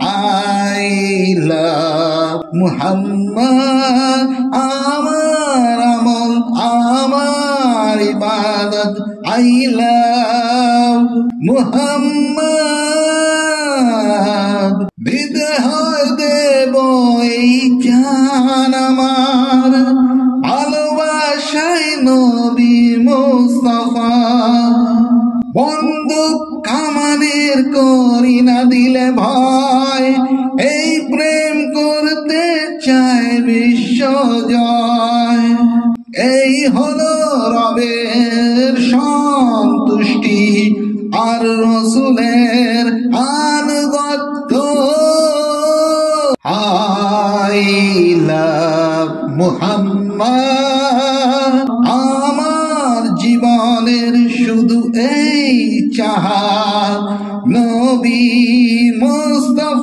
I love Muhammad আমার আমল আমার ইবাদত I love Muhammad বিদেয় দেব এই জান আমার ভালোবাসায় নবী মুস্তাফা বন্দুক কামানের করি না দিলে ভয় এই প্রেম করতে চায় বিশ্ব জয় এই হলো রবের সন্তুষ্টি আর রসুলের আনুগত্য I love Muhammad আমার জীবনের শুধু এই চাহা নবী মুস্তাফা